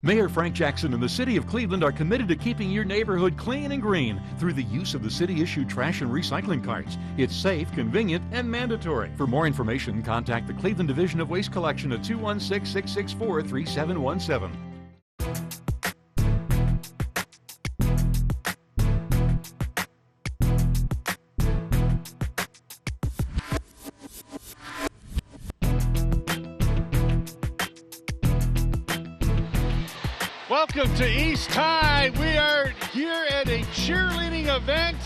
Mayor Frank Jackson and the City of Cleveland are committed to keeping your neighborhood clean and green through the use of the city-issued trash and recycling carts. It's safe, convenient, and mandatory. For more information, contact the Cleveland Division of Waste Collection at 216-664-3717. Welcome to East High. We are here at a cheerleading event.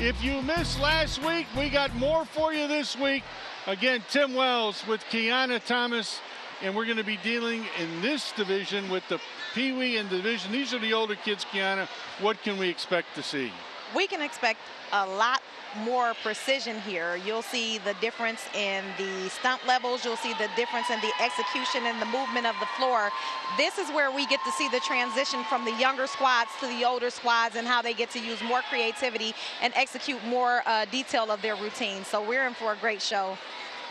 If you missed last week, we got more for you this week. Again, Tim Wells with Kiana Thomas, and we're going to be dealing in this division with the PeeWee and division. These are the older kids, Kiana. What can we expect to see? We can expect a lot more precision here. You'll see the difference in the stunt levels. You'll see the difference in the execution and the movement of the floor. This is where we get to see the transition from the younger squads to the older squads and how they get to use more creativity and execute more detail of their routine. So we're in for a great show.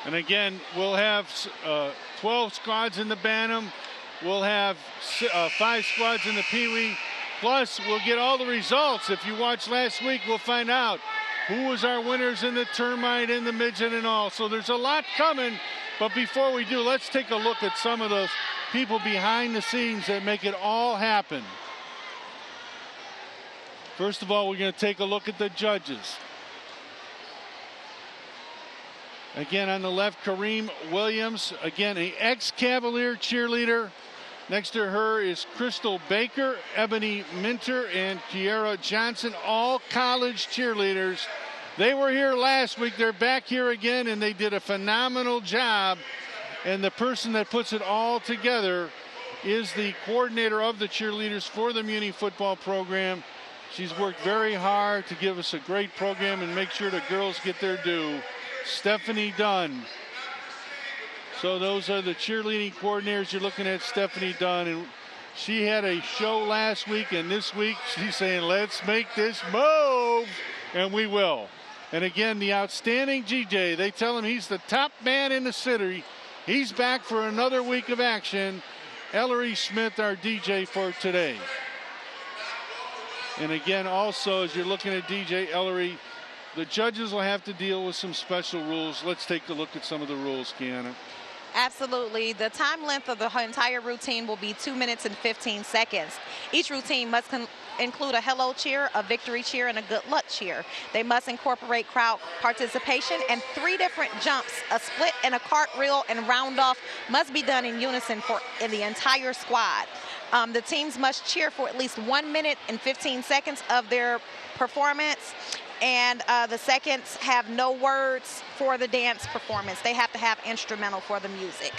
And again, we'll have 12 squads in the Bantam. We'll have 5 squads in the PeeWee. Plus, we'll get all the results. If you watched last week, we'll find out who was our winners in the termite and the midget and all. So there's a lot coming. But before we do, let's take a look at some of those people behind the scenes that make it all happen. First of all, we're going to take a look at the judges. Again, on the left, Kareem Williams. Again, an ex-Cavalier cheerleader. Next to her is Crystal Baker, Ebony Minter, and Kiera Johnson, all college cheerleaders. They were here last week. They're back here again, and they did a phenomenal job. And the person that puts it all together is the coordinator of the cheerleaders for the Muny football program. She's worked very hard to give us a great program and make sure the girls get their due. Stephanie Dunn. So those are the cheerleading coordinators. You're looking at Stephanie Dunn, and she had a show last week, and this week she's saying, let's make this move, and we will. And again, the outstanding GJ, they tell him he's the top man in the city. He's back for another week of action. Ellery Smith, our DJ for today. And again, also, as you're looking at DJ Ellery, the judges will have to deal with some special rules. Let's take a look at some of the rules, Kiana. Absolutely. The time length of the entire routine will be 2 minutes and 15 seconds. Each routine must include a hello cheer, a victory cheer, and a good luck cheer. They must incorporate crowd participation, and 3 different jumps, a split and a cartwheel and round off must be done in unison in the entire squad. The teams must cheer for at least 1 minute and 15 seconds of their performance. And the seconds have no words for the dance performance. They have to have instrumental for the music.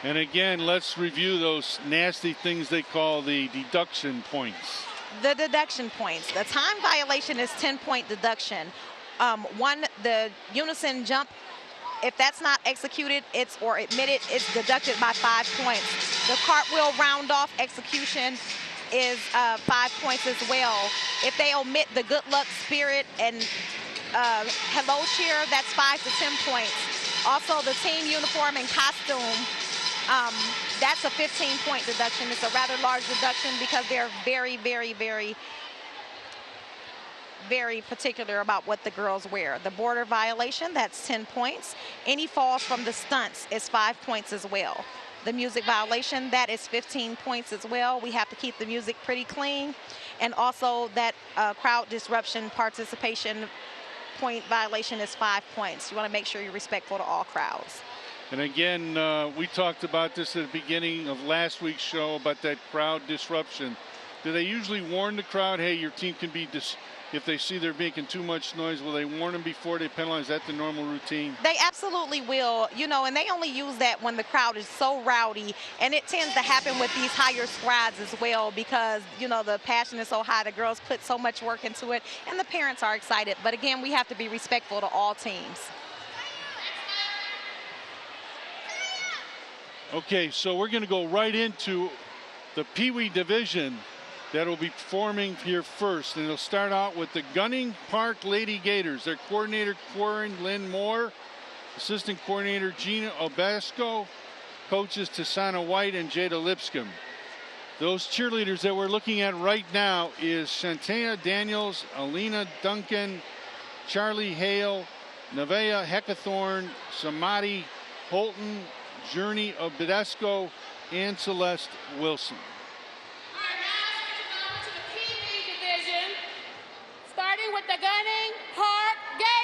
And again, let's review those nasty things they call the deduction points. The deduction points. The time violation is 10-point deduction. The unison jump, if that's not executed or admitted, it's deducted by 5 points. The cartwheel round off execution is 5 points as well. If they omit the good luck spirit and hello cheer, that's 5 to 10 points. Also, the team uniform and costume, that's a 15-point deduction. It's a rather large deduction because they're very, very, very, very particular about what the girls wear. The border violation, that's 10 points. Any falls from the stunts is 5 points as well. The music violation, that is 15 points as well. We have to keep the music pretty clean. And also that crowd disruption participation point violation is 5 points. You want to make sure you're respectful to all crowds. And again, we talked about this at the beginning of last week's show about that crowd disruption. Do they usually warn the crowd, hey, your team can be if they see they're making too much noise, will they warn them before they penalize? Is that the normal routine? They absolutely will, and they only use that when the crowd is so rowdy, and it tends to happen with these higher squads as well because, the passion is so high, the girls put so much work into it, and the parents are excited. But again, we have to be respectful to all teams. Okay, so we're going to go right into the PeeWee division that will be performing here first. And it'll start out with the Gunning Park Lady Gators. Their coordinator, Corin Lynn Moore. Assistant coordinator, Gina Obasco. Coaches, Tasana White and Jada Lipscomb. Those cheerleaders that we're looking at right now is Shantea Daniels, Alina Duncan, Charlie Hale, Nevaeh Heckathorn, Samadi Holton, Journey Obedesco, and Celeste Wilson. All right, now switching over to the PeeWee division, starting with the Gunning Park Gators.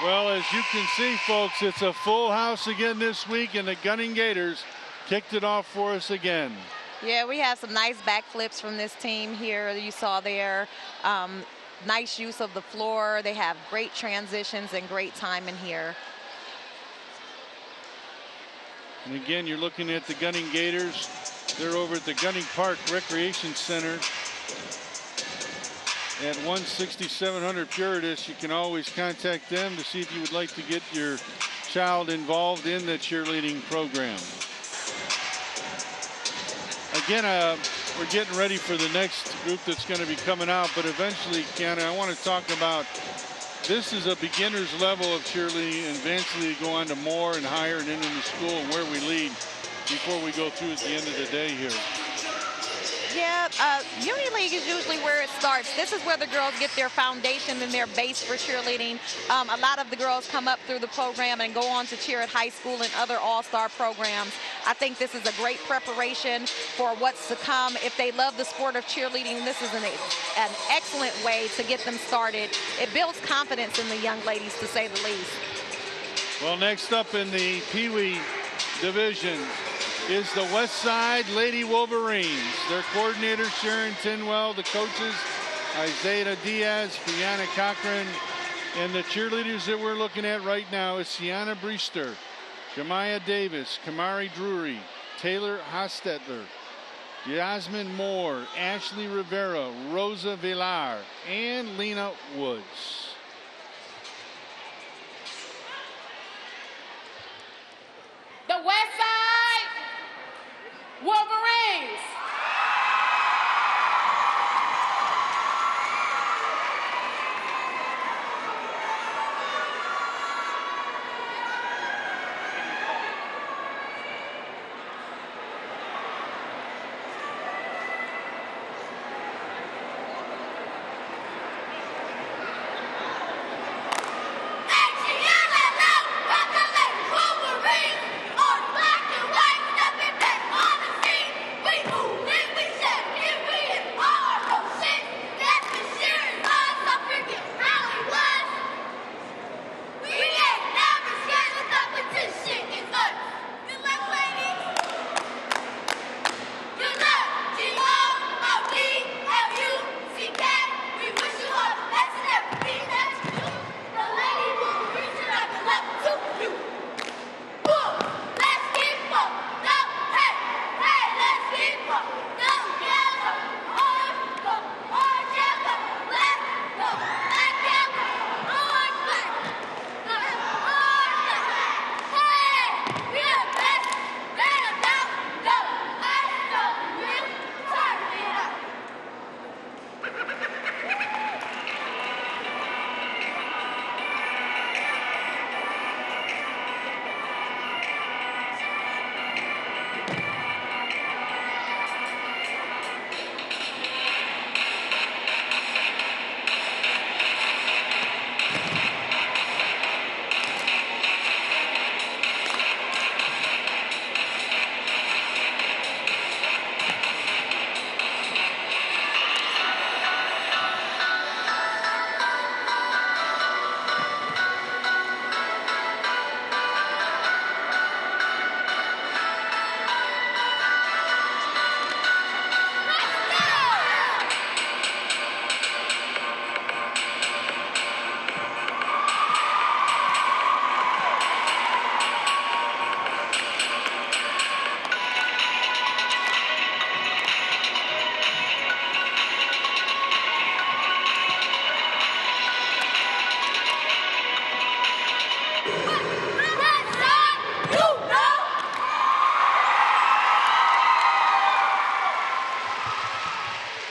Well, as you can see, folks, it's a full house again this week, and the Gunning Gators kicked it off for us again. Yeah, we have some nice backflips from this team here. You saw there. Nice use of the floor. They have great transitions and great timing here. And again, you're looking at the Gunning Gators. They're over at the Gunning Park Recreation Center at 16700 Puritas. You can always contact them to see if you would like to get your child involved in the cheerleading program. Again, we're getting ready for the next group that's going to be coming out, but eventually, Kiana, I want to talk about, this is a beginner's level of cheerleading, and eventually go on to more and higher and into the school and where we lead before we go through at the end of the day here. Yeah, Uni League is usually where it starts. This is where the girls get their foundation and their base for cheerleading. A lot of the girls come up through the program and go on to cheer at high school and other all-star programs. I think this is a great preparation for what's to come. If they love the sport of cheerleading, this is an excellent way to get them started. It builds confidence in the young ladies, to say the least. Well, next up in the PeeWee division is the West Side Lady Wolverines. Their coordinator, Sharon Tinwell, the coaches, Isaiah Diaz, Brianna Cochran, and the cheerleaders that we're looking at right now is Sienna Briester, Jemiah Davis, Kamari Drury, Taylor Hostetler, Yasmin Moore, Ashley Rivera, Rosa Villar, and Lena Woods. The West Side Wolverines.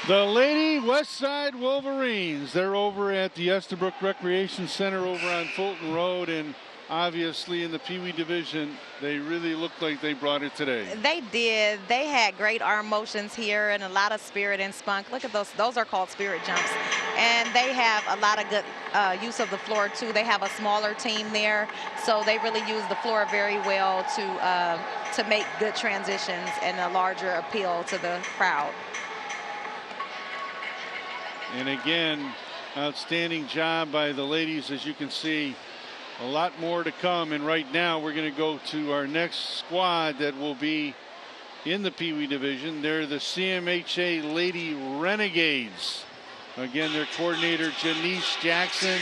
The Lady Westside Wolverines, they're over at the Estabrook Recreation Center over on Fulton Road, and obviously in the PeeWee division, they really looked like they brought it today. They did. They had great arm motions here and a lot of spirit and spunk. Look at those. Those are called spirit jumps. And they have a lot of good use of the floor, too. They have a smaller team there, so they really use the floor very well to make good transitions and a larger appeal to the crowd. And again, outstanding job by the ladies. As you can see, a lot more to come. And right now we're going to go to our next squad that will be in the PeeWee division. They're the CMHA Lady Renegades. Again, their coordinator Janice Jackson,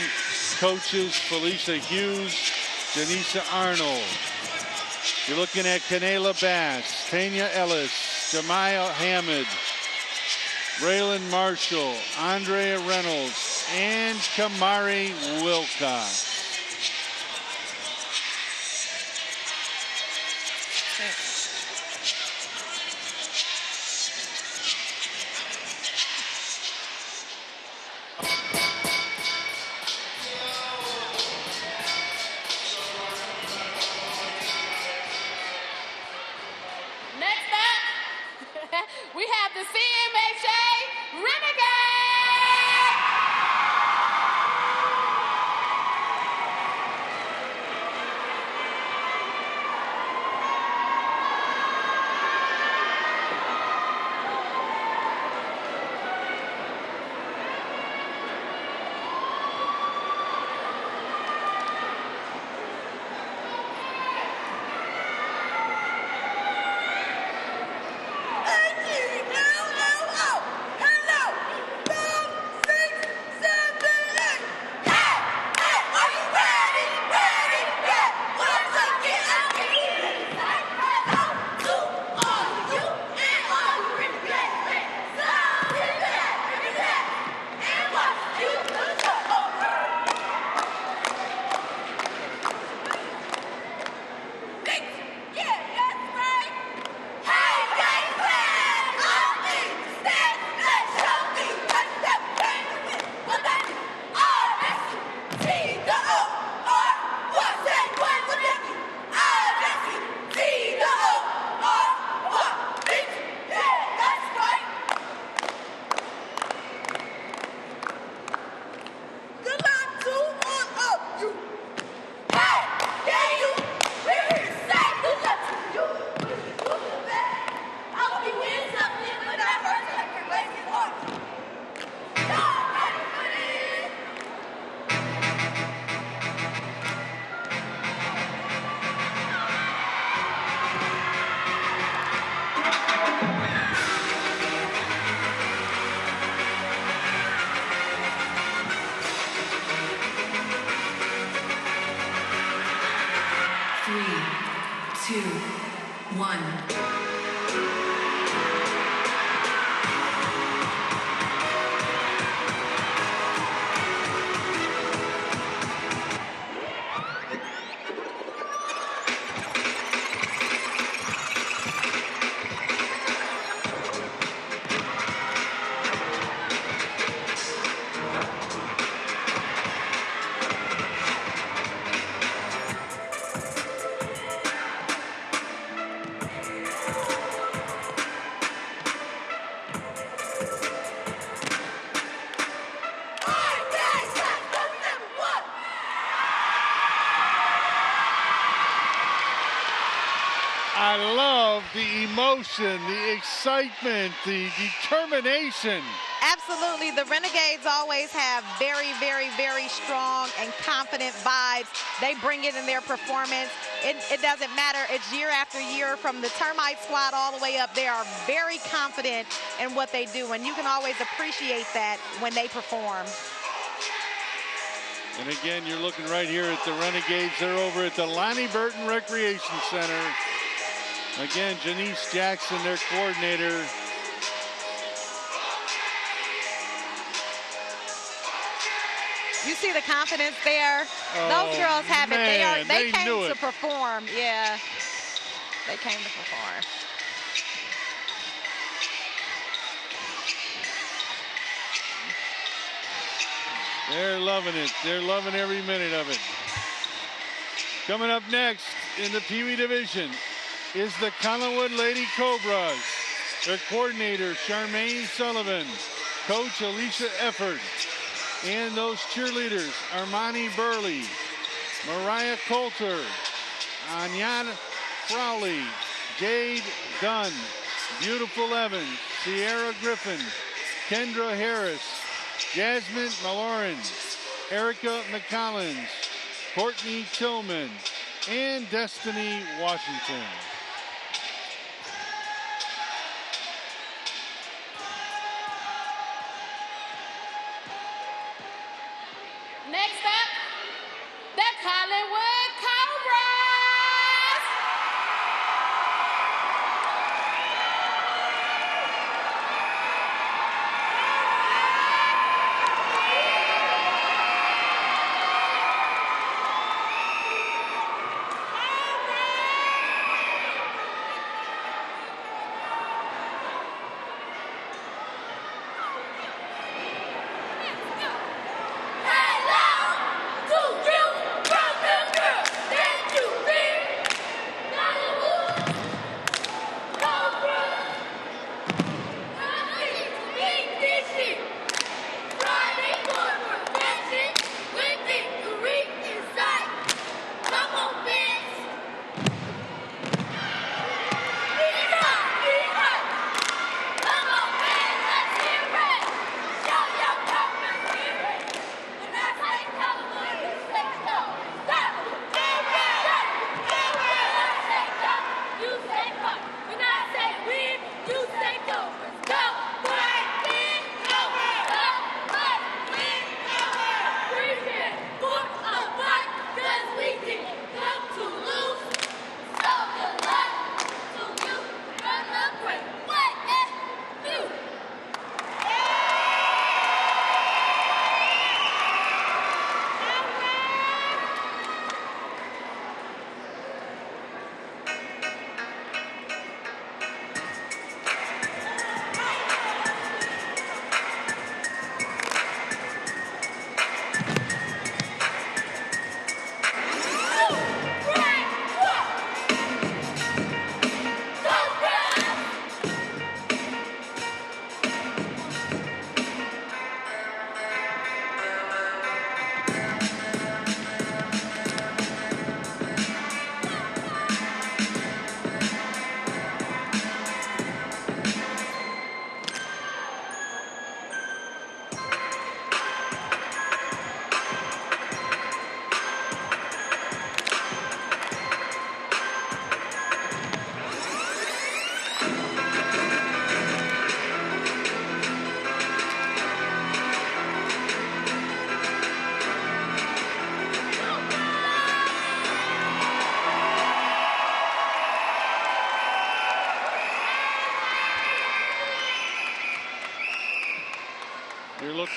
coaches Felicia Hughes, Janisa Arnold. You're looking at Kanela Bass, Tanya Ellis, Jemiah Hammond, Braylon Marshall, Andrea Reynolds, and Kamari Wilcox. Next up, we have the CMHA Renegades. 3, 2, 1. I love the emotion, the excitement, the determination. Absolutely. The Renegades always have very, very, very strong and confident vibes. They bring it in their performance. It doesn't matter. It's year after year from the Termite squad all the way up. They are very confident in what they do, and you can always appreciate that when they perform. And again, you're looking right here at the Renegades. They're over at the Lonnie Burton Recreation Center. Again, Janice Jackson, their coordinator. You see the confidence there. Those girls have it. They came to perform. Yeah, they came to perform. They're loving it. They're loving every minute of it. Coming up next in the PeeWee division is the Collinwood Lady Cobras. Their coordinator, Charmaine Sullivan, coach Alicia Efford, and those cheerleaders, Armani Burley, Mariah Coulter, Anyan Crowley, Jade Dunn, Beautiful Evans, Sierra Griffin, Kendra Harris, Jasmine Malorin, Erica McCollins, Courtney Tillman, and Destiny Washington. Next up, the Collinwood Cobras.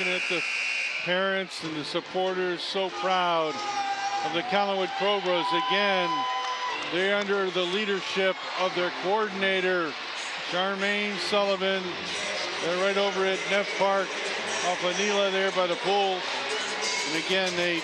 looking at the parents and the supporters, so proud of the Collinwood Cobras. Again, they're under the leadership of their coordinator, Charmaine Sullivan. They're right over at Neff Park off Anila there by the pool. And again, they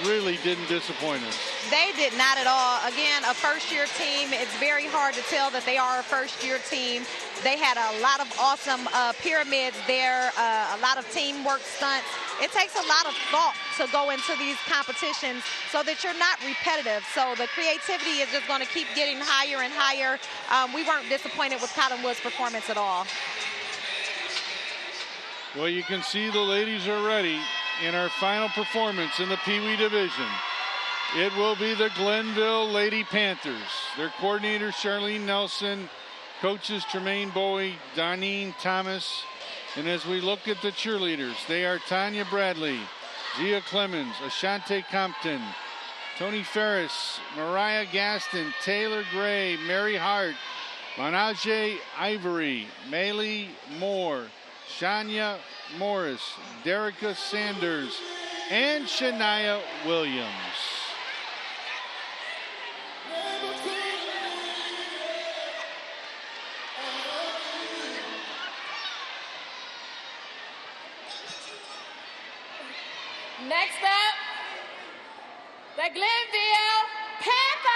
really didn't disappoint us. They did not at all. Again, a first-year team. It's very hard to tell that they are a first-year team. They had a lot of awesome pyramids there, a lot of teamwork stunts. It takes a lot of thought to go into these competitions so that you're not repetitive. So the creativity is just going to keep getting higher and higher. We weren't disappointed with Collinwood's performance at all. Well, you can see the ladies are ready in our final performance in the PeeWee division. It will be the Glenville Lady Panthers. Their coordinator, Charlene Nelson, coaches Tremaine Bowie, Donine Thomas. And as we look at the cheerleaders, they are Tanya Bradley, Gia Clemens, Ashante Compton, Tony Ferris, Mariah Gaston, Taylor Gray, Mary Hart, Manaje Ivory, Maylee Moore, Shania Morris, Derica Sanders, and Shania Williams. Next up, the Glenville Panthers.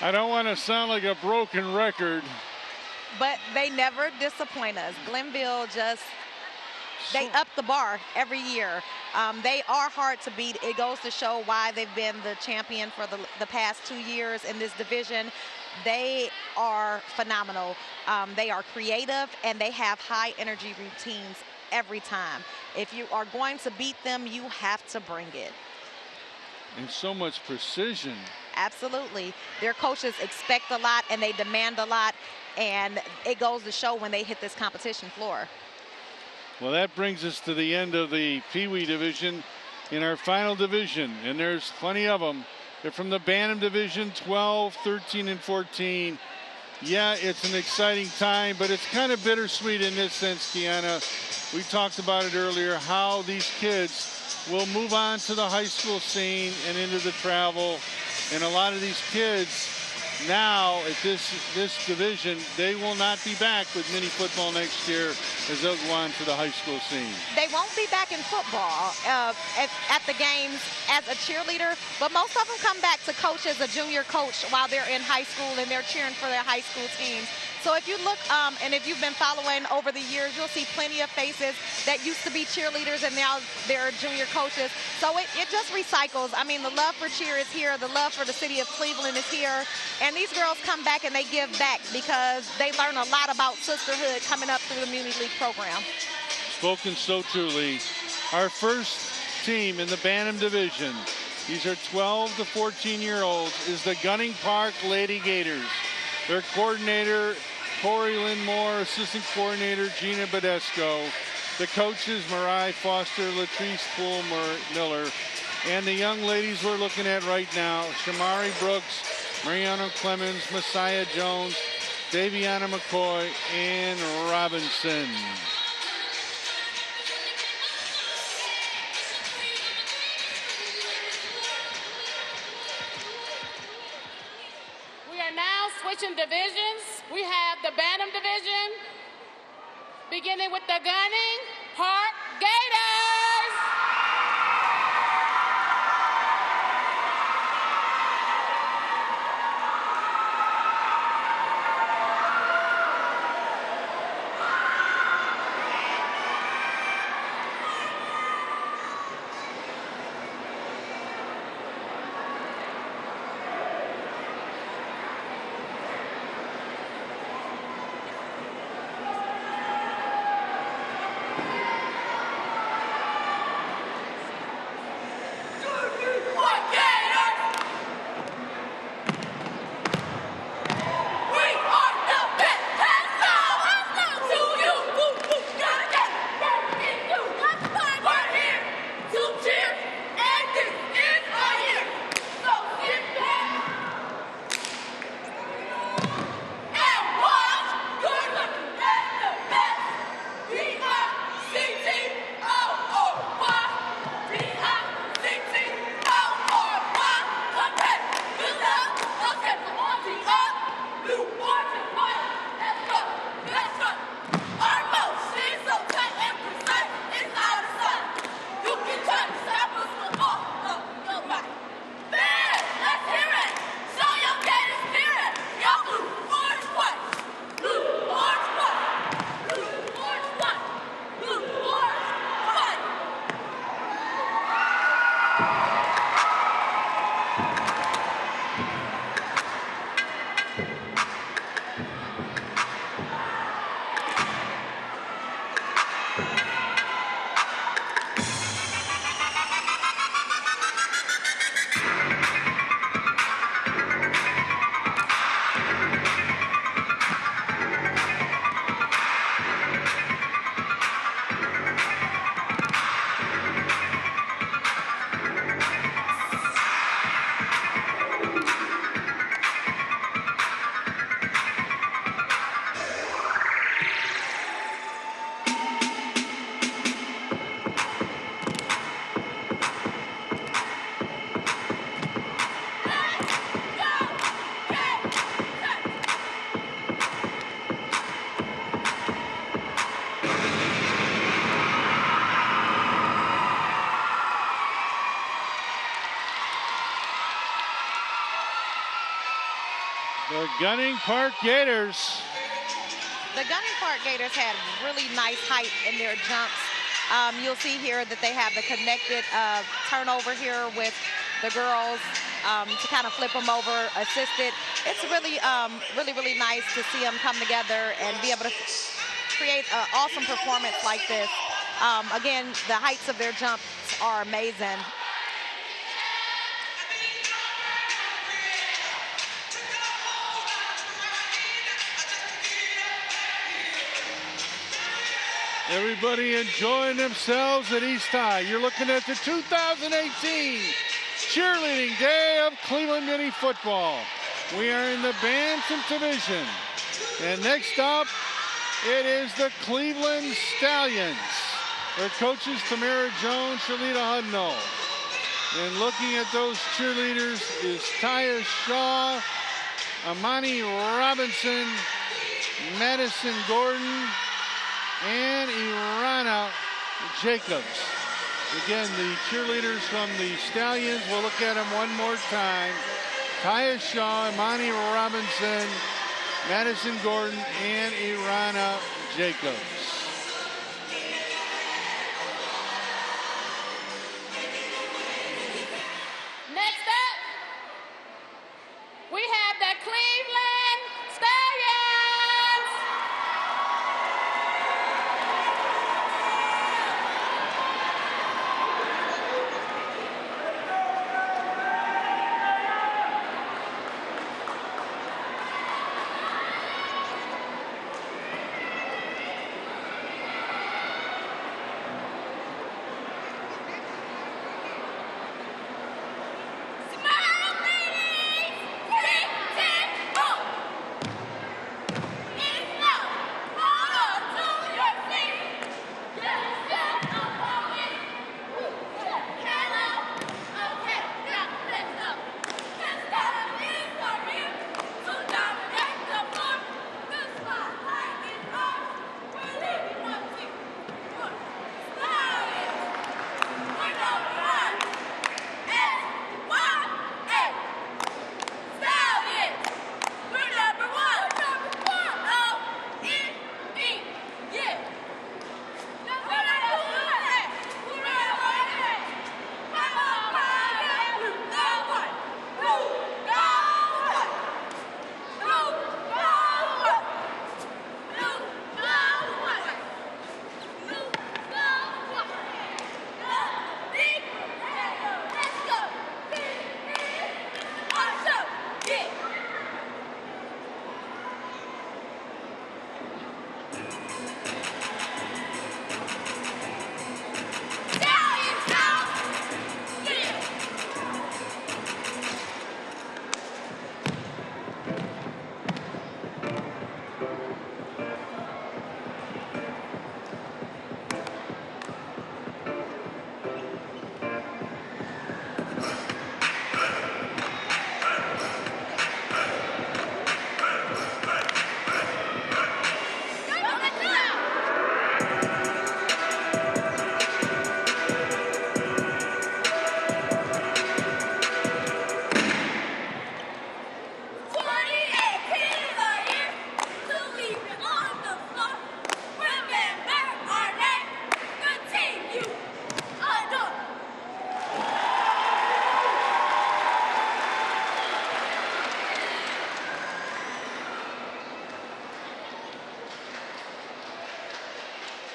I don't want to sound like a broken record. But they never disappoint us. Glenville just, they up the bar every year. They are hard to beat. It goes to show why they've been the champion for the past 2 years in this division. They are phenomenal. They are creative, and they have high energy routines every time. If you are going to beat them, you have to bring it. And so much precision. Absolutely. Their coaches expect a lot and they demand a lot, and it goes to show when they hit this competition floor. Well, that brings us to the end of the PeeWee division. In our final division, and there's plenty of them. They're from the Bantam division, 12, 13, and 14. Yeah, it's an exciting time, but it's kind of bittersweet in this sense, Kiana. We talked about it earlier, how these kids will move on to the high school scene and into the travel. And a lot of these kids now at this division, they will not be back with mini football next year as they'll go on to the high school scene. They won't be back in football at the games as a cheerleader, but most of them come back to coach as a junior coach while they're in high school and they're cheering for their high school teams. So if you look, and if you've been following over the years, you'll see plenty of faces that used to be cheerleaders and now they're junior coaches. So it just recycles. I mean, the love for cheer is here. The love for the city of Cleveland is here. And these girls come back and they give back because they learn a lot about sisterhood coming up through the Muny League program. Spoken so truly. Our first team in the Bantam division, these are 12 to 14-year-olds, is the Gunning Park Lady Gators. Their coordinator, Corey Lynn Moore, assistant coordinator, Gina Badesco. The coaches, Mariah Foster, Latrice Poole Miller. And the young ladies we're looking at right now, Shamari Brooks, Mariano Clemens, Messiah Jones, Daviana McCoy, and Robinson. We are now switching divisions. We have the Bantam division, beginning with the Gunning Park Gators. The Gunning Park Gators. The Gunning Park Gators had really nice height in their jumps. You'll see here that they have the connected turnover here with the girls to kind of flip them over, assisted. It's really, really nice to see them come together and be able to create an awesome performance like this. Again, the heights of their jumps are amazing. Everybody enjoying themselves at East High. You're looking at the 2018 Cheerleading Day of Cleveland Mini Football. We are in the Bantam division. And next up, it is the Cleveland Stallions. Their coaches, Tamara Jones, Shalita Hudno. And looking at those cheerleaders is Taya Shaw, Amani Robinson, Madison Gordon, and Irana Jacobs. Again, the cheerleaders from the Stallions, we'll look at them one more time. Taya Shaw, Imani Robinson, Madison Gordon, and Irana Jacobs. Next up, we have the Cleveland Stallions.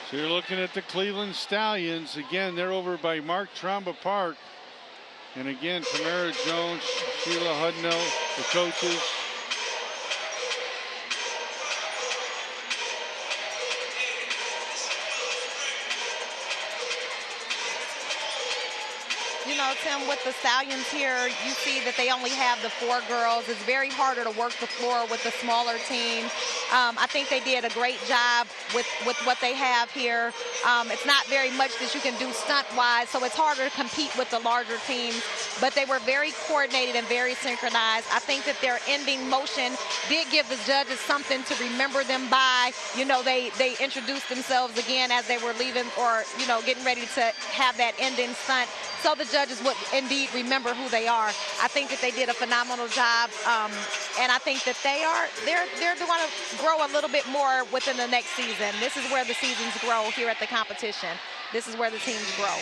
So you're looking at the Cleveland Stallions. Again, they're over by Mark Tromba Park. And again, Tamara Jones, Sheila Hudno, the coaches. You know, Tim, with the Stallions here, you see that they only have the 4 girls. It's very harder to work the floor with a smaller team. I think they did a great job with what they have here. It's not very much that you can do stunt-wise, so it's harder to compete with the larger teams. But they were very coordinated and very synchronized. I think that their ending motion did give the judges something to remember them by. You know, they introduced themselves again as they were leaving or, you know, getting ready to have that ending stunt. So the judges would indeed remember who they are. I think that they did a phenomenal job, and I think that they're going to grow a little bit more within the next season. This is where the seasons grow here at the competition. This is where the teams grow.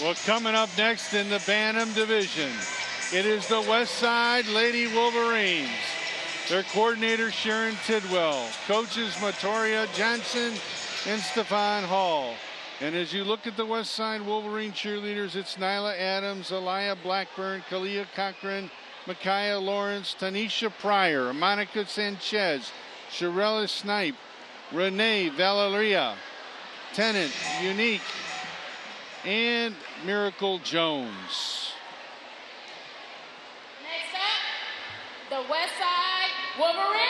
Well, coming up next in the Bantam division, it is the West Side Lady Wolverines. Their coordinator, Sharon Tidwell. Coaches, Matoria Johnson and Stefan Hall. And as you look at the West Side Wolverine cheerleaders, it's Nyla Adams, Aliyah Blackburn, Kalia Cochran, Micaiah Lawrence, Tanisha Pryor, Monica Sanchez, Sherella Snipe, Renee Valeria, Tennant, Unique, and Miracle Jones. Next up, the West Side Wolverines.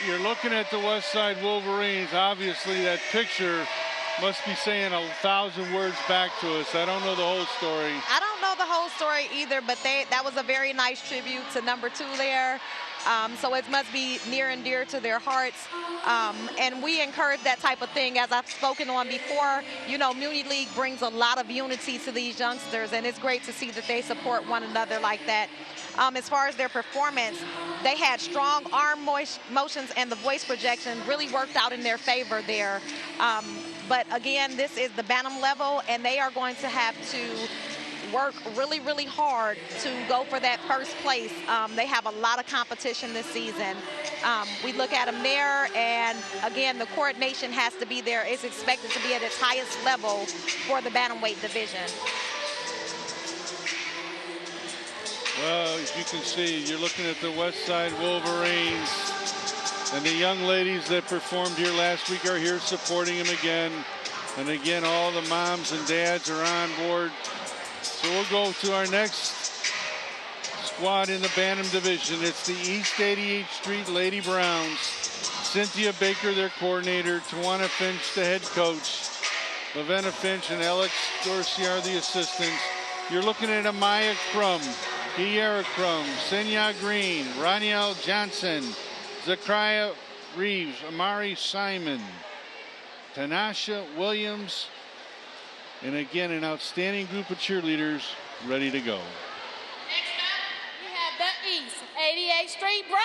You're looking at the West Side Wolverines. Obviously, that picture must be saying 1,000 words back to us. I don't know the whole story. I don't know the whole story either, but that was a very nice tribute to number 2 there. So it must be near and dear to their hearts. And we encourage that type of thing. As I've spoken on before, you know, Muny League brings a lot of unity to these youngsters, and it's great to see that they support one another like that. As far as their performance, they had strong arm motions, and the voice projection really worked out in their favor there. But again, this is the Bantam level, and they are going to have to work really, really hard to go for that first place. They have a lot of competition this season. We look at them there, and again, the coordination has to be there. It's expected to be at its highest level for the bantamweight division. Well, as you can see, you're looking at the West Side Wolverines, and the young ladies that performed here last week are here supporting them again. And again, all the moms and dads are on board. So we'll go to our next squad in the Bantam division. It's the East 88th Street Lady Browns. Cynthia Baker, their coordinator. Tawana Finch, the head coach. Lavenna Finch and Alex Dorsey are the assistants. You're looking at Amaya Crum, Kiara Crum, Senya Green, Raniel Johnson, Zachariah Reeves, Amari Simon, Tanasha Williams, and again, an outstanding group of cheerleaders ready to go. Next up, we have the East 88th Street Browns.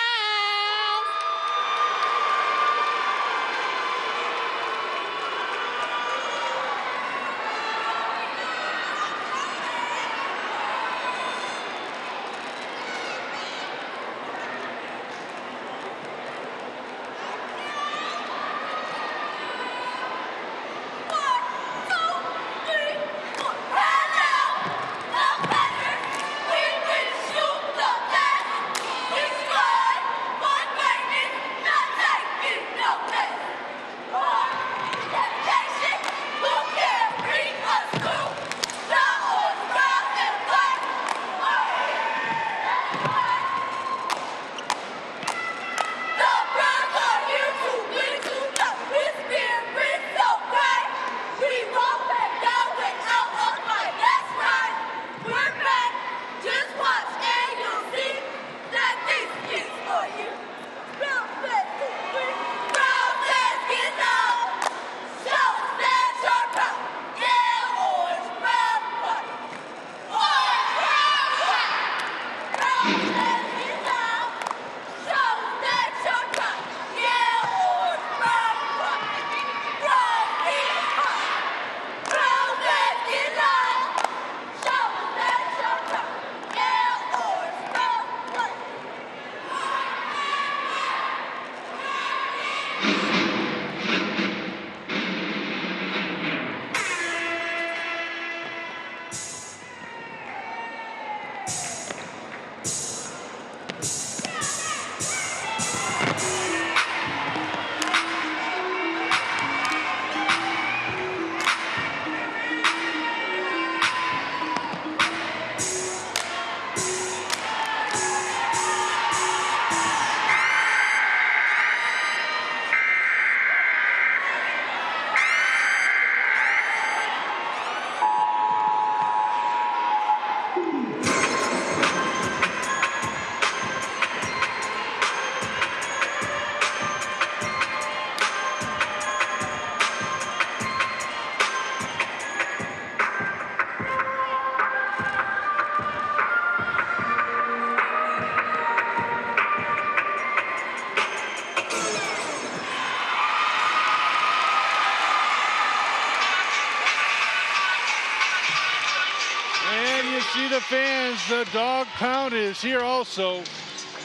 Because the dog pound is here also.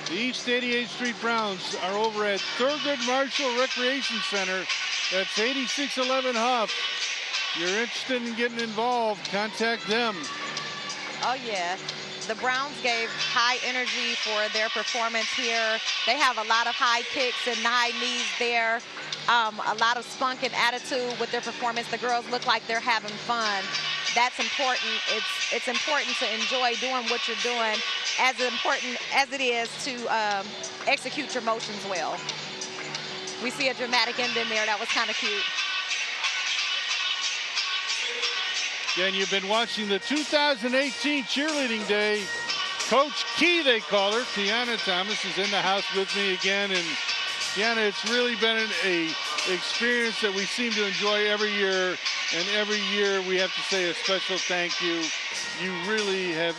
The East 88th Street Browns are over at Thurgood Marshall Recreation Center. That's 8611 Huff. You're interested in getting involved, contact them. Oh, yeah. The Browns gave high energy for their performance here. They have a lot of high kicks and high knees there. A lot of spunk and attitude with their performance. The girls look like they're having fun. That's important. It's important to enjoy doing what you're doing, as important as it is to execute your motions well. We see a dramatic end in there. That was kind of cute. Again, you've been watching the 2018 Cheerleading Day. Coach Key, they call her. Tiana Thomas is in the house with me again. And Tiana, it's really been an experience that we seem to enjoy every year. And every year we have to say a special thank you. You really have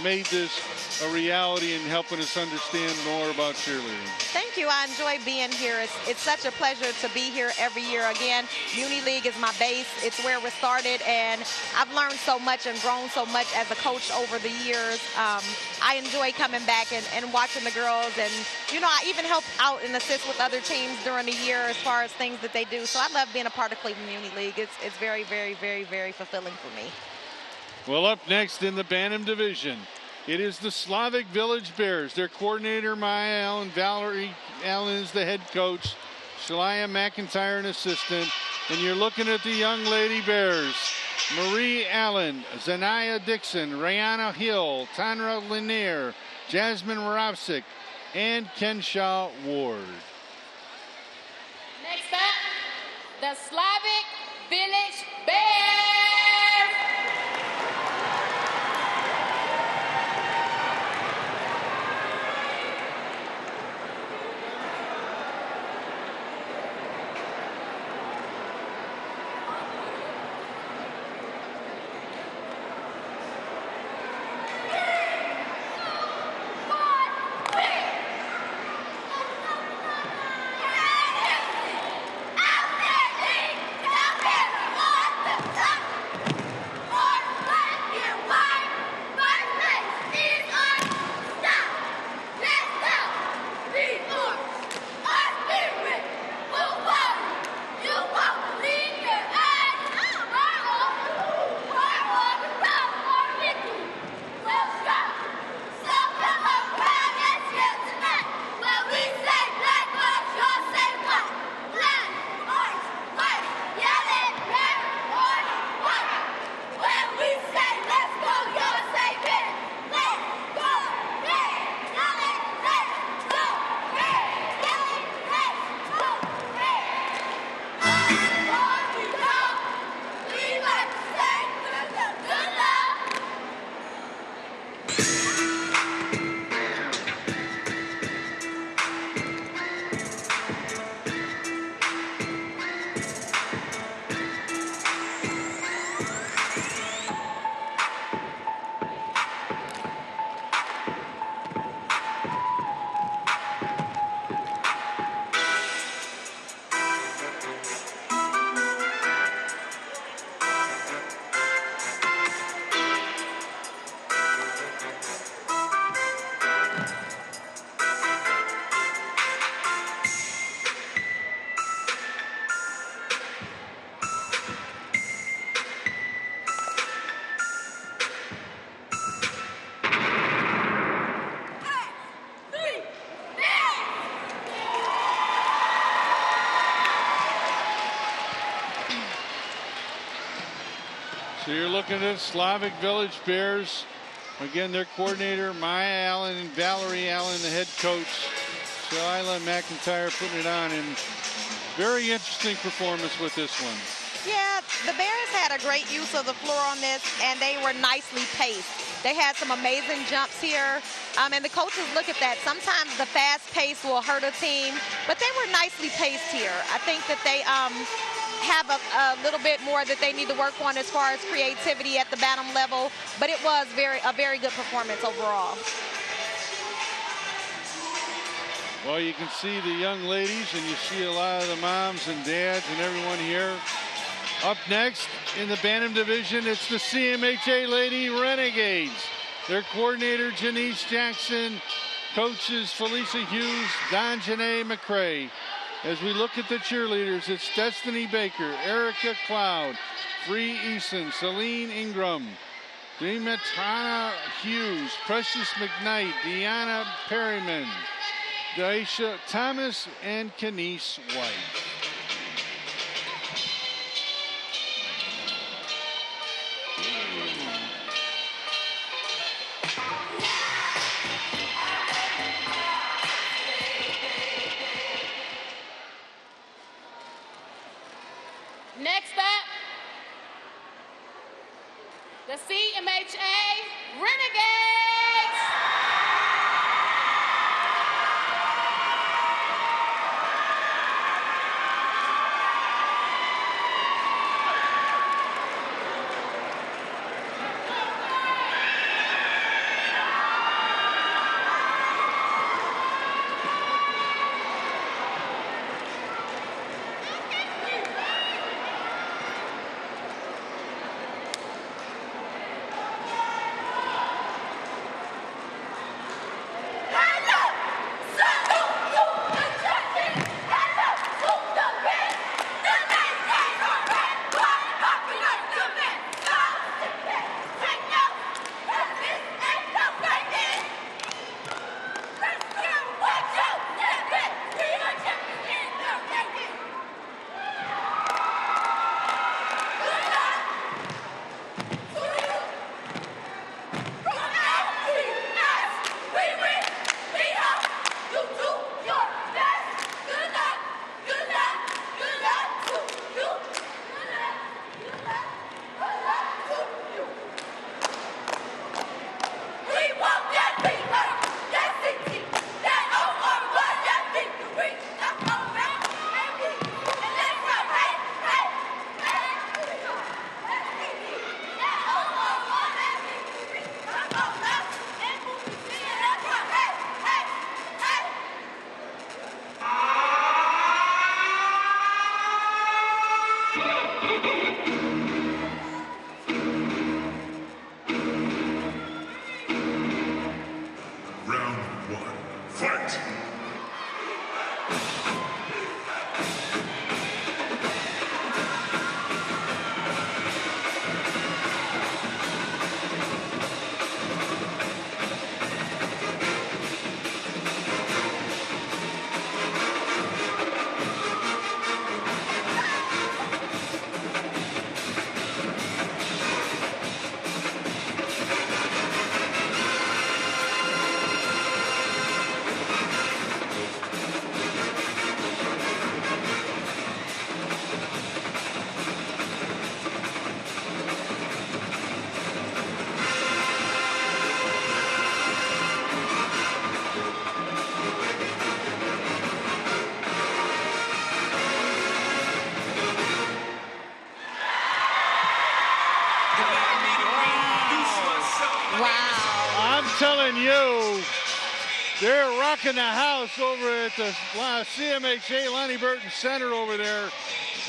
made this a reality and helping us understand more about cheerleading. Thank you. I enjoy being here. It's such a pleasure to be here every year. Again, Muny League is my base. It's where we started, and I've learned so much and grown so much as a coach over the years. I enjoy coming back and watching the girls, and, you know, I even help out and assist with other teams during the year as far as things that they do. So I love being a part of Cleveland Muny League. It's very, very, very, very fulfilling for me. Well, up next in the Bantam division, it is the Slavic Village Bears. Their coordinator, Maya Allen. Valerie Allen is the head coach. Shalaya McIntyre, an assistant. And you're looking at the young lady Bears. Marie Allen, Zanaya Dixon, Rihanna Hill, Tanra Lanier, Jasmine Moravsik, and Kenshaw Ward. Next up, the Slavic Village Bears. So you're looking at Slavic Village Bears. Again, their coordinator, Maya Allen, and Valerie Allen, the head coach. Shalila McIntyre putting it on, and very interesting performance with this one. Yeah, the Bears had a great use of the floor on this, and they were nicely paced. They had some amazing jumps here, and the coaches look at that. Sometimes the fast pace will hurt a team, but they were nicely paced here. I think that they have a little bit more that they need to work on as far as creativity at the Bantam level, but it was a very good performance overall. Well, you can see the young ladies, and you see a lot of the moms and dads and everyone here. Up next in the Bantam division, it's the CMHA Lady Renegades. Their coordinator, Janice Jackson. Coaches, Felicia Hughes, Don Janae McCrae. As we look at the cheerleaders, it's Destiny Baker, Erica Cloud, Free Eason, Celine Ingram, Demetrana Hughes, Precious McKnight, Deanna Perryman, Daisha Thomas, and Kenise White. Next up, the CMHA Renegades. Telling you, they're rocking the house over at the CMHA Lonnie Burton Center over there.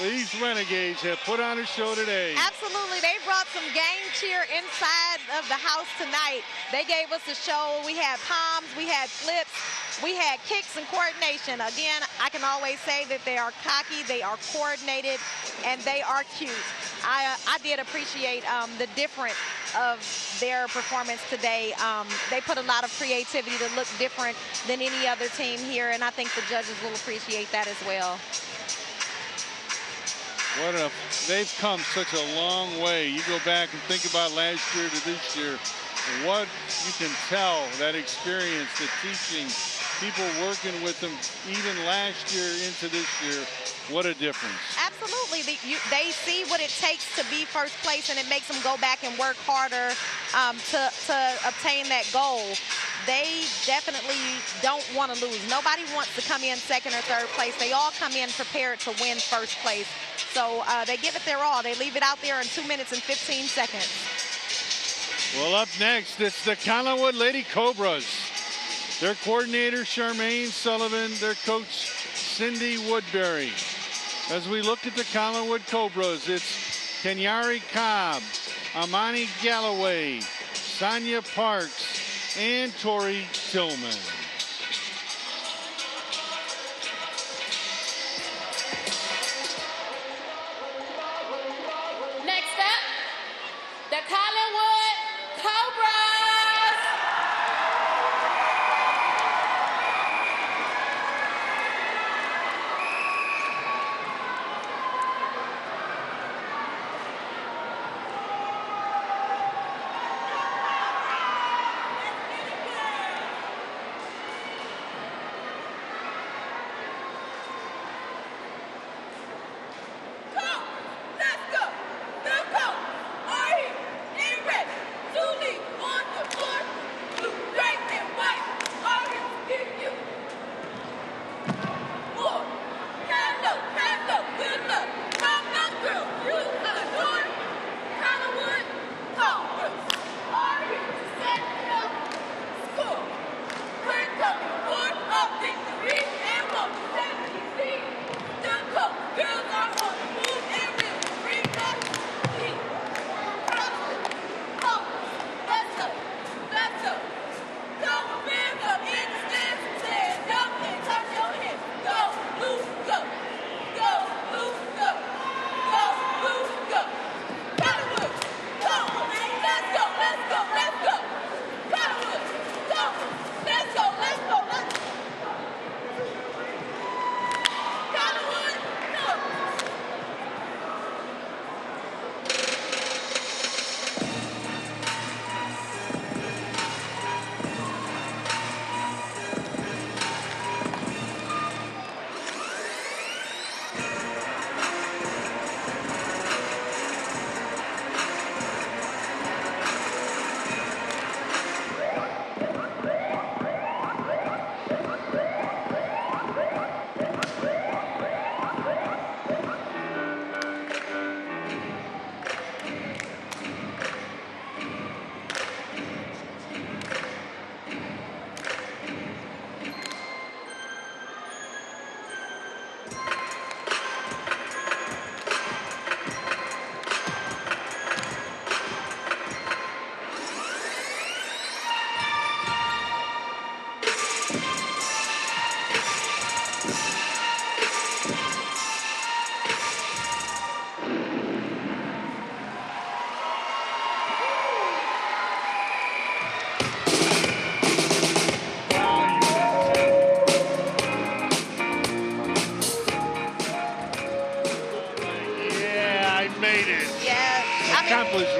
These Renegades have put on a show today. Absolutely. They brought some gang cheer inside of the house tonight. They gave us a show. We had palms, we had flips, we had kicks and coordination. Again, I can always say that they are cocky, they are coordinated, and they are cute. I did appreciate the difference of their performance today. They put a lot of creativity to look different than any other team here, and I think the judges will appreciate that as well. They've come such a long way. You go back and think about last year to this year, what you can tell, that experience, the teaching, people working with them even last year into this year, what a difference. Absolutely. They see what it takes to be first place, and it makes them go back and work harder to obtain that goal. They definitely don't want to lose. Nobody wants to come in second or third place. They all come in prepared to win first place. So they give it their all. They leave it out there in 2 minutes and 15 seconds. Well, up next, it's the Collinwood Lady Cobras. Their coordinator, Charmaine Sullivan, their coach, Cindy Woodbury. As we look at the Collinwood Cobras, it's Kenyari Cobb, Amani Galloway, Sonia Parks, and Tori Tillman. Next up, the Collinwood Cobras.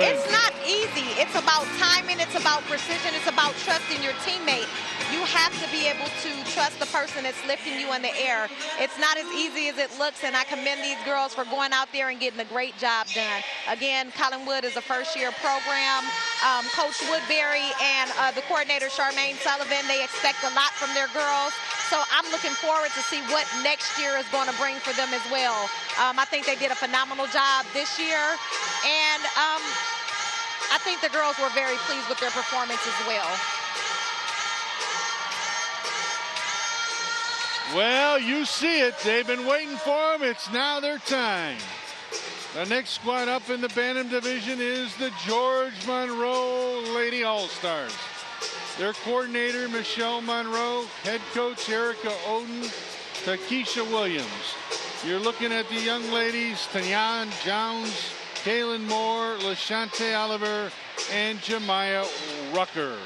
It's not easy. It's about timing. It's about precision. It's about trusting your teammate. You have to be able to trust the person that's lifting you in the air. It's not as easy as it looks, and I commend these girls for going out there and getting a great job done. Again, Collinwood is a first-year program. Coach Woodbury and the coordinator, Charmaine Sullivan, they expect a lot from their girls. So I'm looking forward to see what next year is going to bring for them as well. I think they did a phenomenal job this year, and I think the girls were very pleased with their performance as well. Well, you see it. They've been waiting for them. It's now their time. The next squad up in the Bantam division is the George Monroe Lady All-Stars. Their coordinator, Michelle Monroe, head coach, Erica Oden, Takesha Williams. You're looking at the young ladies, Tanyan Jones, Kaylin Moore, LaShante Oliver, and Jemiah Rucker.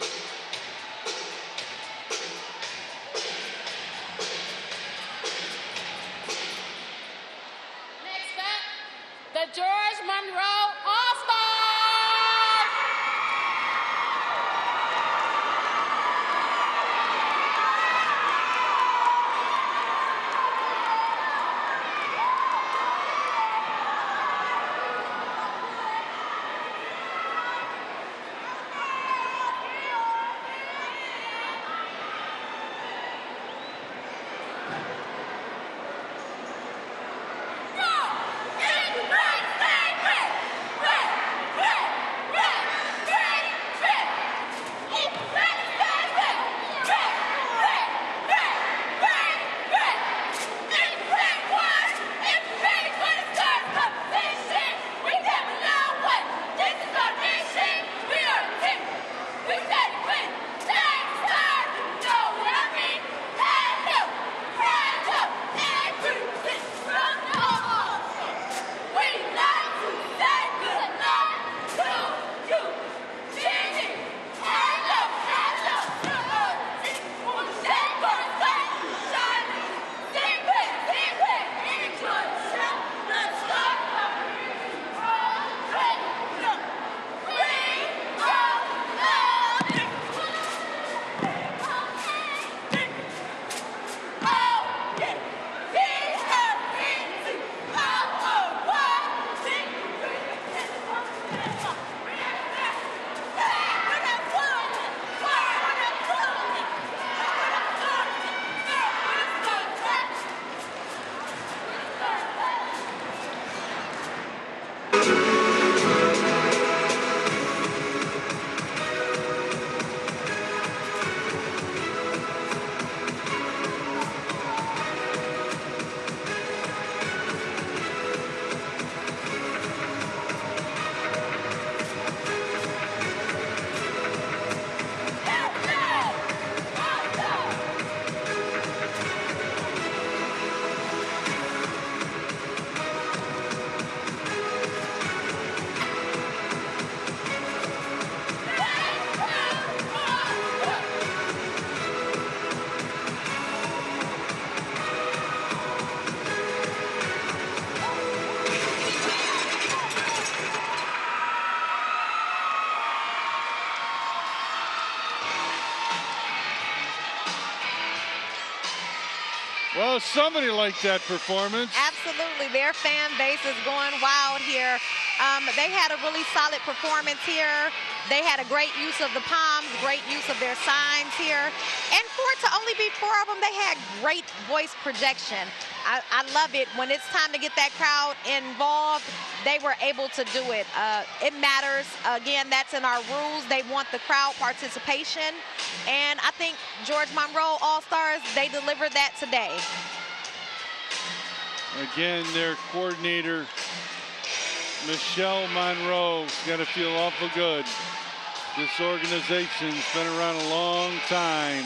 Next up, the George Monroe All-Stars. Well, somebody liked that performance. Absolutely. Their fan base is going wild here. They had a really solid performance here. They had a great use of the palms, great use of their signs here. And for it to only be 4 of them, they had great voice projection. I love it. When it's time to get that crowd involved, they were able to do it. It matters. Again, that's in our rules. They want the crowd participation. And I think George Monroe All-Stars, they delivered that today. Again, their coordinator, Michelle Monroe, is going to feel awful good. This organization's been around a long time.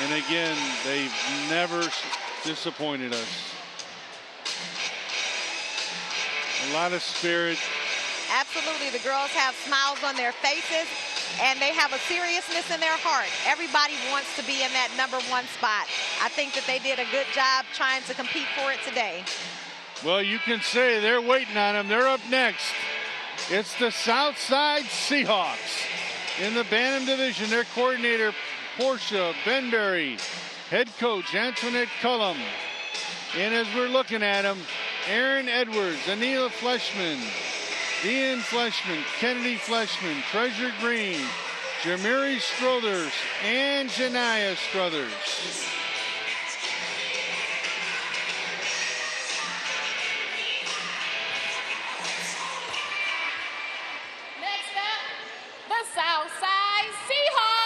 And again, they've never disappointed us. A lot of spirit. Absolutely. The girls have smiles on their faces, and they have a seriousness in their heart. Everybody wants to be in that #1 spot. I think that they did a good job trying to compete for it today. Well, you can say they're waiting on them. They're up next. It's the Southside Seahawks in the Bantam division. Their coordinator, Portia Benberry. Head coach, Antoinette Cullum. And as we're looking at them, Aaron Edwards, Anila Fleshman, Dean Fleshman, Kennedy Fleshman, Treasure Green, Jamiri Struthers, and Janiyah Struthers. Next up, the Southside Seahawks.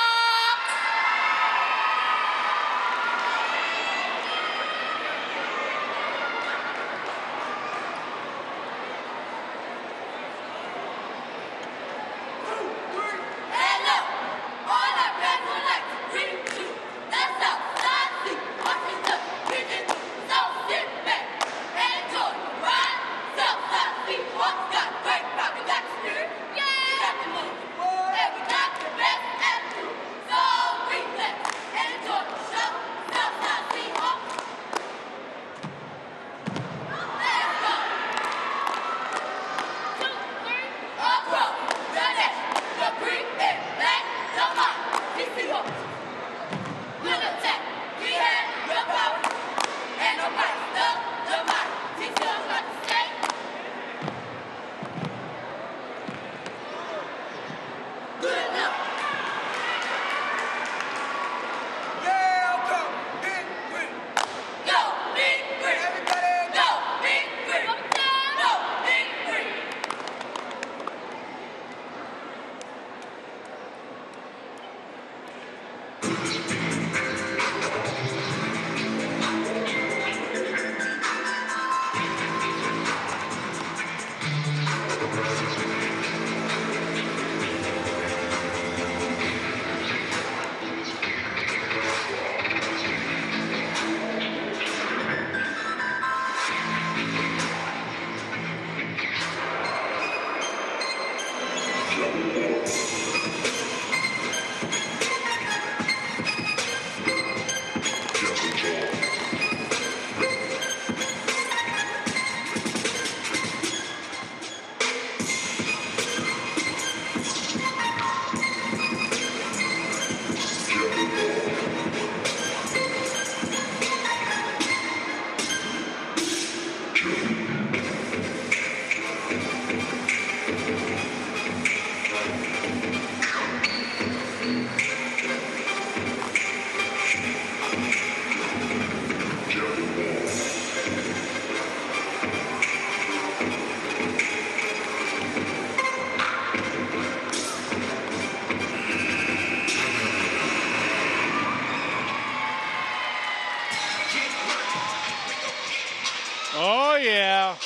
Oh, yeah.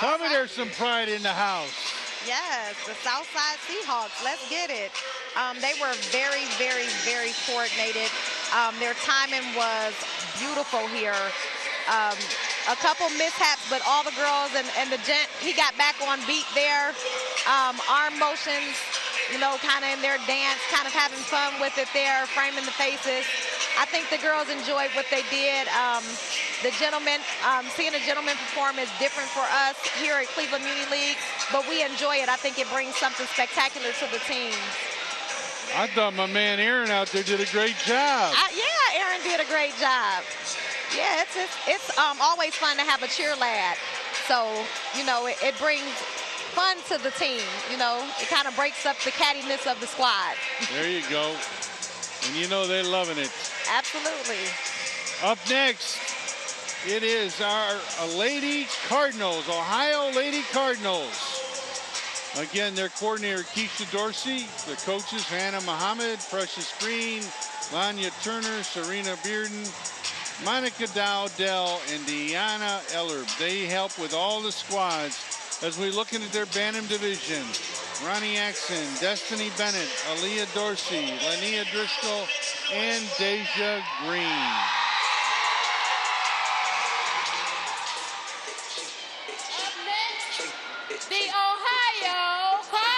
Tell me there's some pride in the house. Yes, the Southside Seahawks. Let's get it. They were very, very, very coordinated. Their timing was beautiful here. A couple mishaps, but all the girls and the gent, he got back on beat there. Arm motions, you know, kind of in their dance, kind of having fun with it there, framing the faces. I think the girls enjoyed what they did. The gentlemen, seeing a gentleman perform is different for us here at Cleveland Muny League, but we enjoy it. I think it brings something spectacular to the team. I thought my man Aaron out there did a great job. Yeah, Aaron Everyone did a great job. Yeah, it's always fun to have a cheer lad. So, you know, it brings fun to the team. You know, it kind of breaks up the cattiness of the squad. There you go. And you know they're loving it. Absolutely. Up next, it is our Lady Cardinals, Ohio Lady Cardinals. Again, their coordinator, Keisha Dorsey. The coaches, Hannah Muhammad, Precious Green, Lanya Turner, Serena Bearden, Monica Dowdell, and Deanna Ellerb. They help with all the squads as we look into their Bantam division. Ronnie Axon, Destiny Bennett, Aaliyah Dorsey, Lania Driscoll, and Deja Green. Up next, the Ohio Cardinals.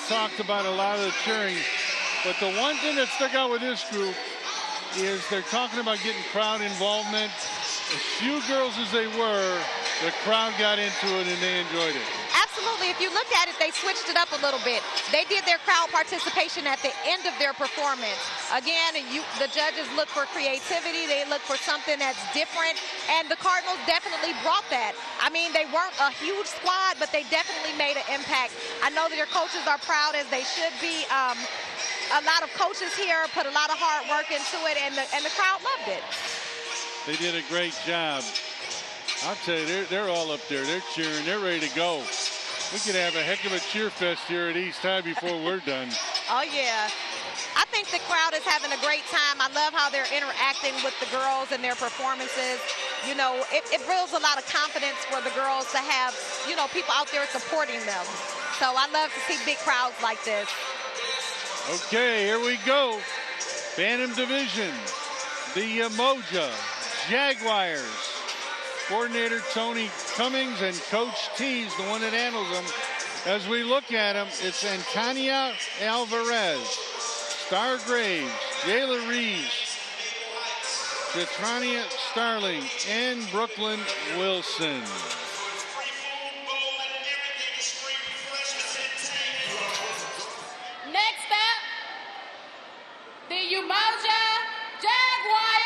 Talked about a lot of the cheering, but the one thing that stuck out with this group is they're talking about getting crowd involvement. As few girls as they were, the crowd got into it and they enjoyed it. Absolutely. If you look at it, they switched it up a little bit. They did their crowd participation at the end of their performance. Again, the judges look for creativity. They look for something that's different, and the Cardinals definitely brought that. I mean, they weren't a huge squad, but they definitely made an impact. I know that their coaches are proud, as they should be. A lot of coaches here put a lot of hard work into it, and the crowd loved it. They did a great job. I'll tell you, they're all up there. They're cheering. They're ready to go. We could have a heck of a cheer fest here at East High before we're done. Oh, yeah. I think the crowd is having a great time. I love how they're interacting with the girls and their performances. You know, it builds a lot of confidence for the girls to have, you know, people out there supporting them. So I love to see big crowds like this. Okay, here we go. Bantam Division, the Moja Jaguars. Coordinator Tony Cummings and Coach T's the one that handles them. As we look at them, it's Antonia Alvarez, Star Graves, Jayla Reeves, Shatrania Starling, and Brooklyn Wilson. Next up, the Umoja Jaguars.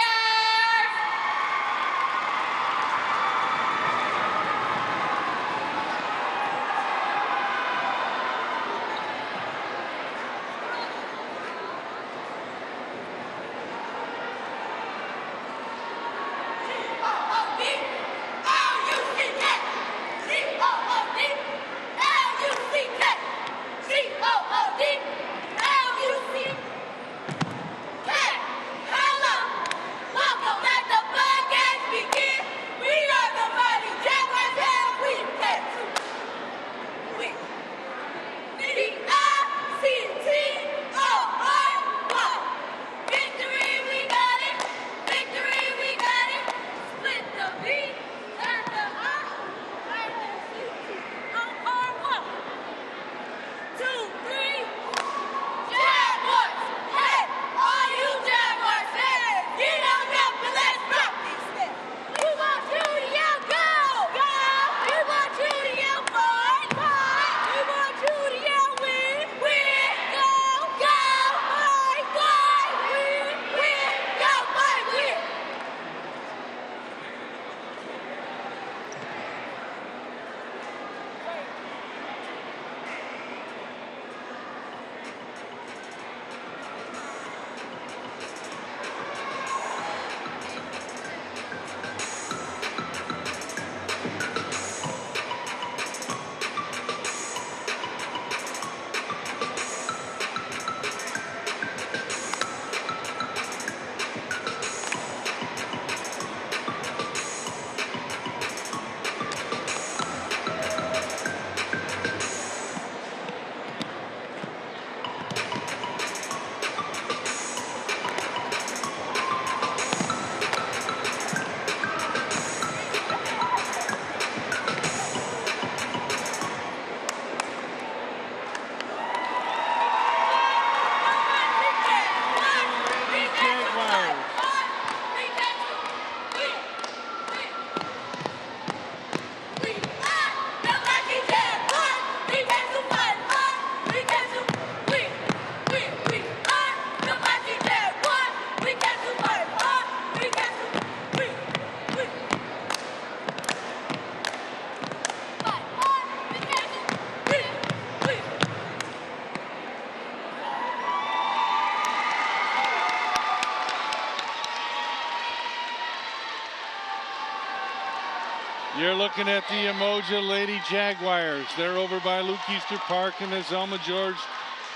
You're looking at the Umoja Lady Jaguars. They're over by Luke Easter Park in the Zelma George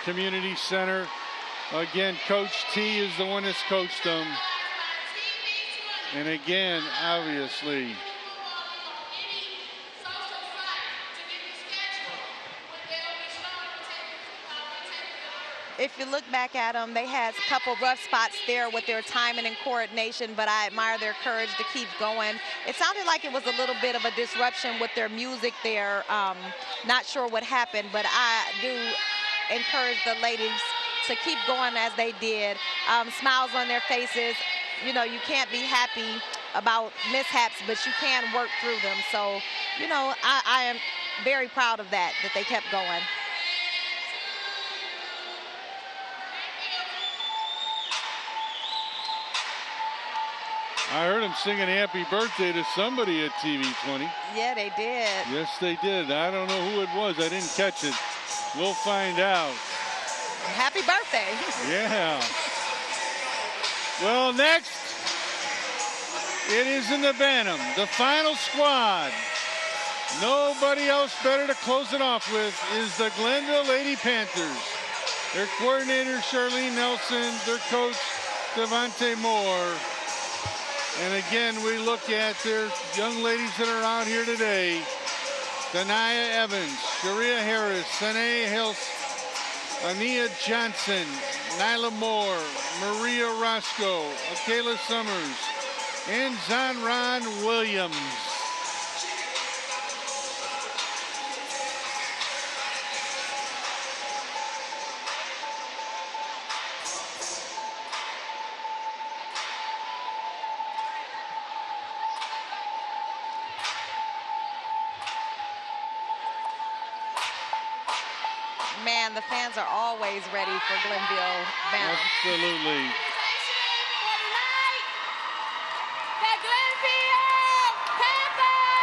Community Center. Again, Coach T is the one that's coached them. And again, obviously, if you look back at them, they had a couple rough spots there with their timing and coordination, but I admire their courage to keep going. It sounded like it was a little bit of a disruption with their music there. Not sure what happened, but I do encourage the ladies to keep going as they did. Smiles on their faces. You know, you can't be happy about mishaps, but you can work through them. So, you know, I am very proud of that they kept going. I heard them singing happy birthday to somebody at TV20. Yeah, they did. Yes, they did. I don't know who it was. I didn't catch it. We'll find out. Happy birthday. Yeah. Well, next, it is in the Bantam, the final squad. Nobody else better to close it off with is the Glendale Lady Panthers. Their coordinator, Charlene Nelson, their coach, Devontae Moore. And again, we look at their young ladies that are out here today. Dania Evans, Sharia Harris, Sanae Hills, Ania Johnson, Nyla Moore, Maria Roscoe, Akayla Summers, and Zonron Williams. And the fans are always ready for Glenville Bantam. Absolutely. The Glenville Panthers!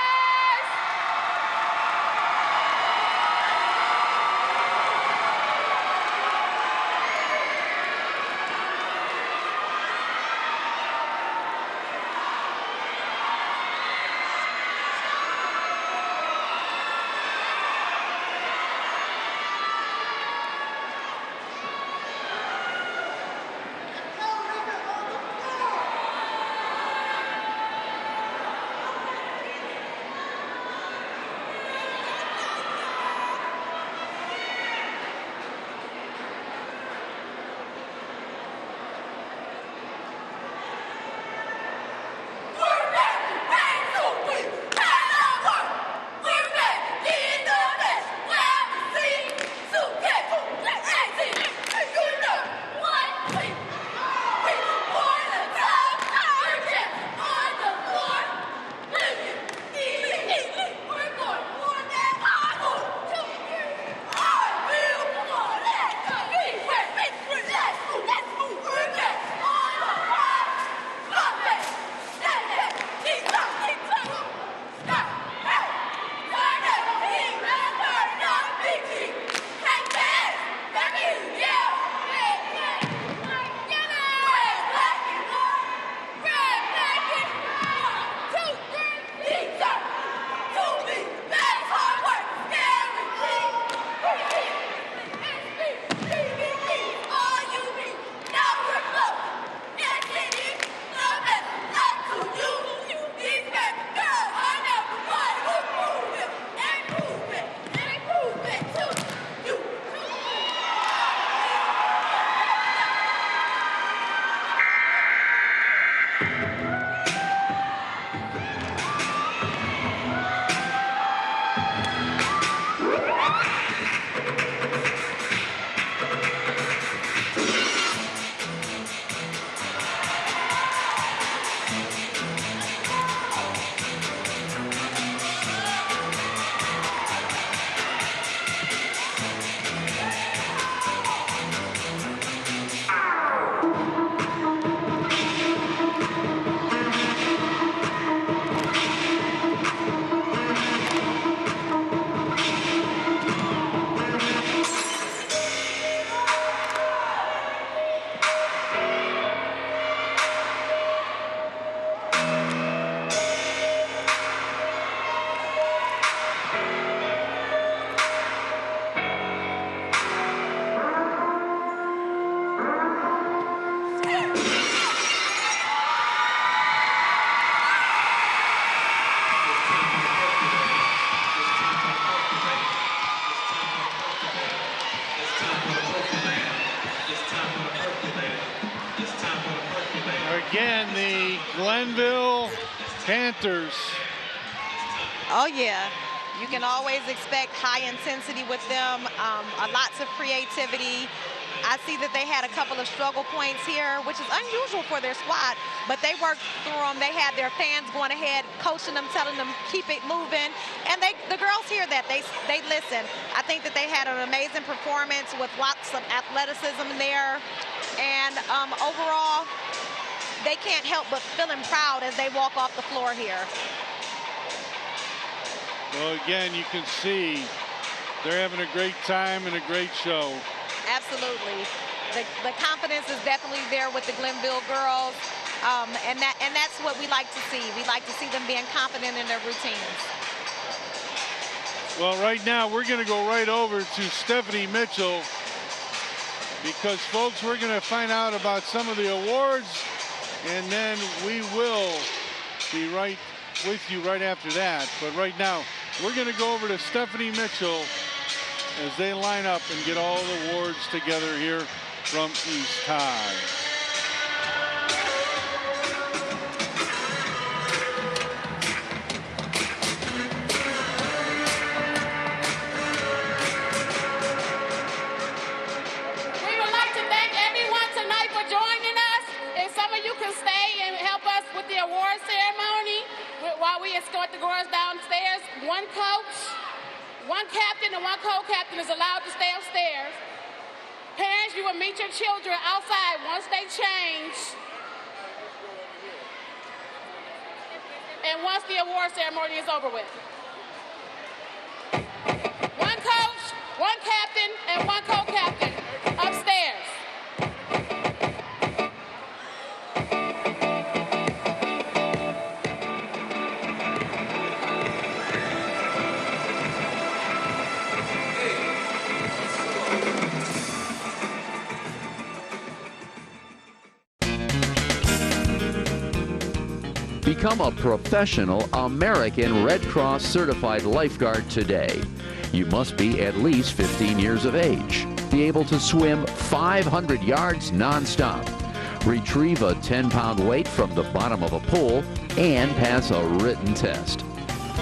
Again, the Glenville Panthers. Oh, yeah. You can always expect high intensity with them, lots of creativity. I see that they had a couple of struggle points here, which is unusual for their squad, but they worked through them. They had their fans going ahead, coaching them, telling them keep it moving. And the girls hear that. They listen. I think that they had an amazing performance with lots of athleticism there. And overall, they can't help but feeling proud as they walk off the floor here. Well, again, you can see they're having a great time and a great show. Absolutely. The confidence is definitely there with the Glenville girls, and that's what we like to see. We like to see them being confident in their routines. Well, right now, we're going to go right over to Stephanie Mitchell because, folks, we're going to find out about some of the awards, and then we will be right with you right after that. But right now, we're going to go over to Stephanie Mitchell as they line up and get all the awards together here from East High. We would like to thank everyone tonight for joining us. If some of you can stay and help us with the award ceremony while we escort the girls downstairs. One coach, One captain and one co-captain is allowed to stay upstairs. Parents, you will meet your children outside once they change. And once the award ceremony is over with. One coach, one captain, and one co-captain upstairs. Become a professional American Red Cross certified lifeguard today. You must be at least 15 years of age, be able to swim 500 yards nonstop, retrieve a 10-pound weight from the bottom of a pool, and pass a written test.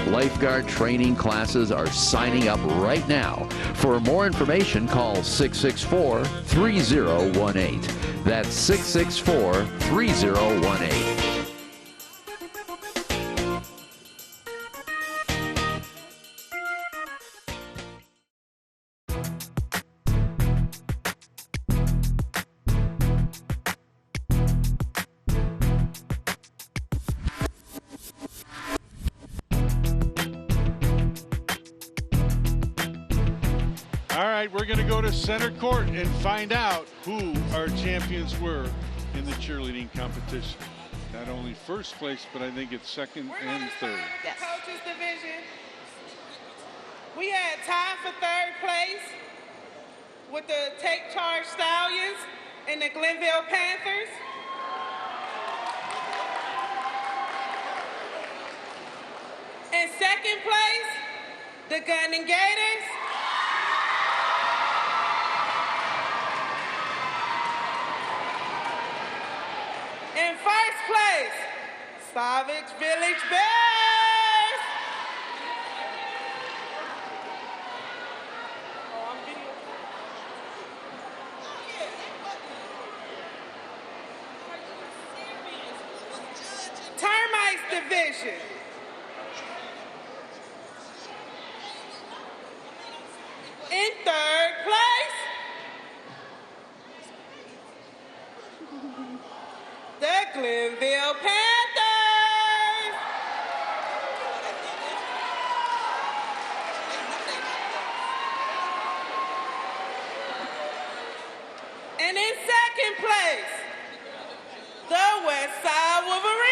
Lifeguard training classes are signing up right now. For more information, call 664-3018. That's 664-3018. All right, we're going to go to center court and find out who our champions were in the cheerleading competition. Not only first place, but I think it's second and third. Yes. Coaches division. We had tied for third place with the Take Charge Stallions and the Glenville Panthers. In second place, the Gunning Gators. In first place, Savage Village Bears. Oh, I'm video. Termites division. In third place, the Glenville Panthers. And in second place, the Westside Wolverines.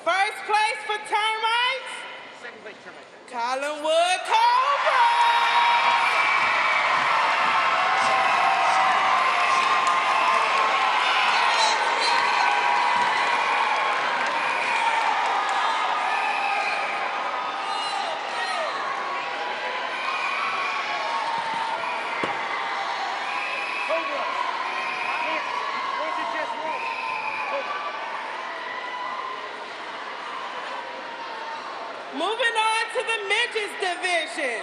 First place for termites. Second place termites. Collinwood Cobra. Moving on to the midgets division.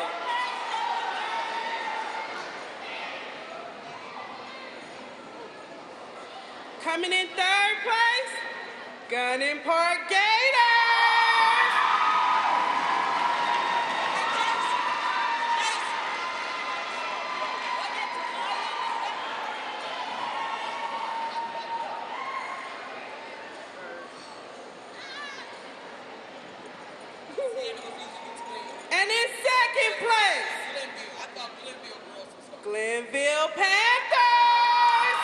Coming in third place, Gunning Park Gators. And in second place, Glenville Panthers.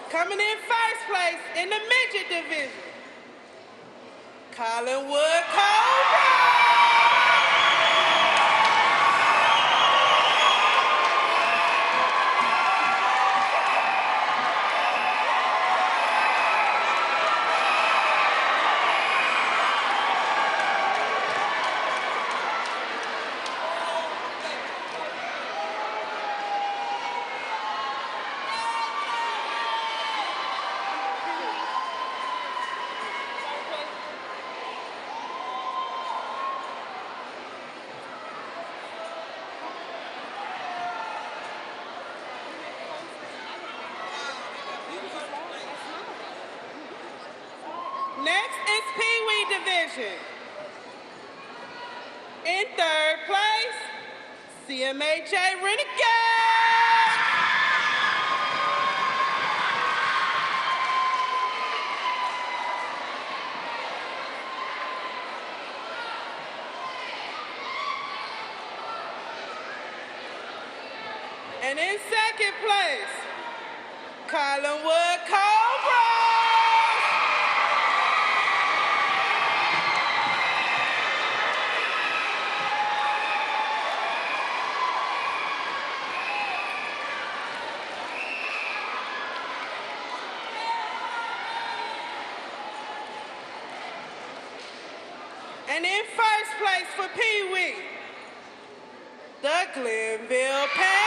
Coming in first place in the midget division, Collinwood Cobra. Next is PeeWee division. In third place, CMHA Renegades. And in second place, Collinwood Cobras. And in first place for PeeWee, the Glenville Panthers.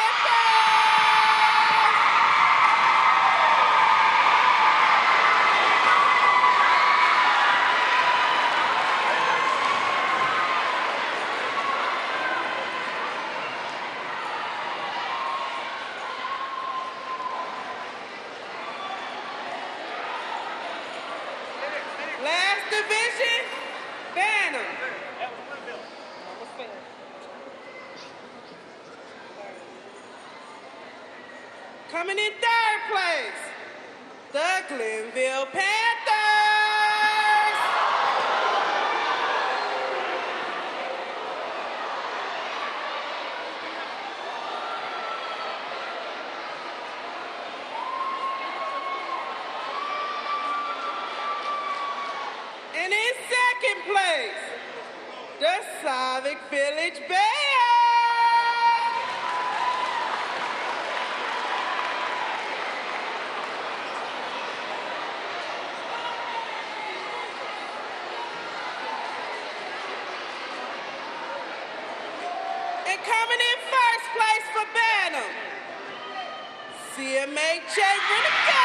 Last division, Bantam. Coming in third place, the Glenville Panthers. And in second place, the Slavic Village Bears. And coming in first place for Bantam, CMHA Renegades.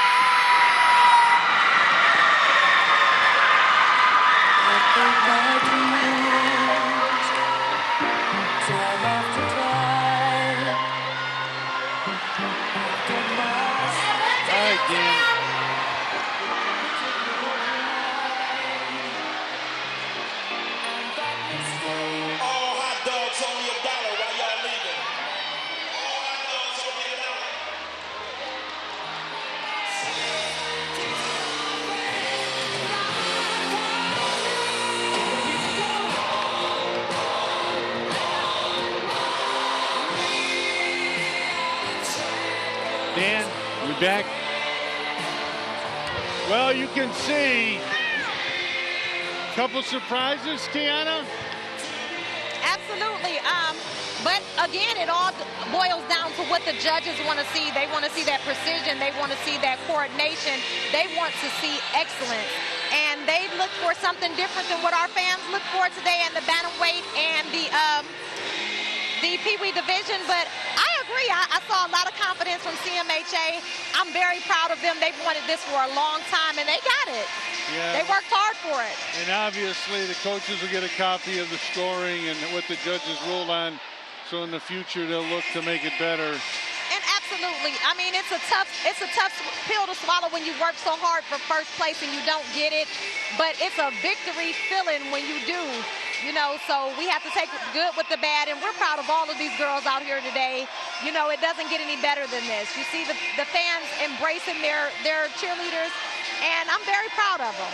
All right, Dan. All hot dogs only $1 while y'all leaving. All hot dogs only Dan, we back? Well, you can see a couple surprises, Tiana. Absolutely. But again, it all boils down to what the judges want to see. They want to see that precision. They want to see that coordination. They want to see excellence. And they look for something different than what our fans look for today in the bantamweight and the PeeWee division. But I agree. I saw a lot of confidence from CMHA. I'm very proud of them. They've wanted this for a long time, and they got it. Yeah. They worked hard for it. And obviously the coaches will get a copy of the scoring and what the judges ruled on, so in the future they'll look to make it better. And absolutely, I mean, it's a tough pill to swallow when you work so hard for first place and you don't get it, but it's a victory feeling when you do, you know. So we have to take the good with the bad, and we're proud of all of these girls out here today. You know, it doesn't get any better than this. You see the fans embracing their cheerleaders, and I'm very proud of them.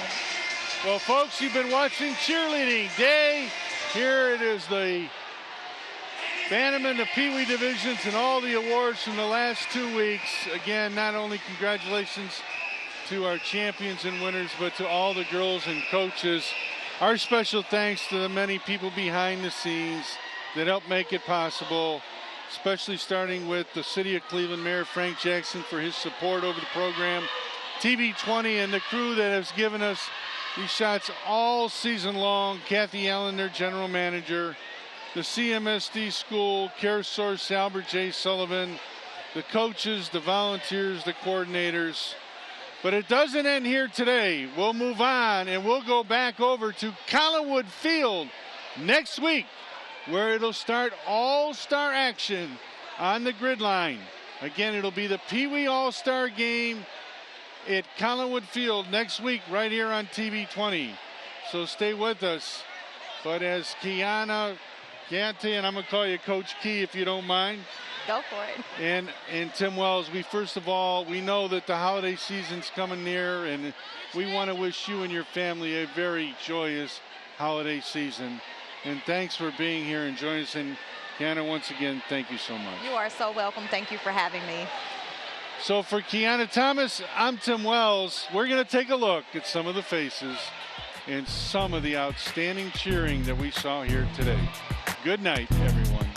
Well, folks, you've been watching Cheerleading Day. Here it is, the Bantam and the PeeWee divisions and all the awards from the last 2 weeks. Again, not only congratulations to our champions and winners, but to all the girls and coaches. Our special thanks to the many people behind the scenes that helped make it possible, especially starting with the City of Cleveland Mayor Frank Jackson for his support over the program, TV20 and the crew that has given us these shots all season long, Kathy Allen, their general manager, the CMSD school, Care Source, Albert J. Sullivan, the coaches, the volunteers, the coordinators. But it doesn't end here today. We'll move on and we'll go back over to Collinwood Field next week, where it'll start all-star action on the grid line. Again, it'll be the PeeWee All-Star game at Collinwood Field next week right here on TV20. So stay with us. But as Kiana Gante, and I'm going to call you Coach Key if you don't mind. Go for it. And Tim Wells, we know that the holiday season's coming near, and we want to wish you and your family a very joyous holiday season. And thanks for being here and joining us. And Kiana, once again, thank you so much. You are so welcome. Thank you for having me. So for Kiana Thomas, I'm Tim Wells. We're going to take a look at some of the faces and some of the outstanding cheering that we saw here today. Good night, everyone.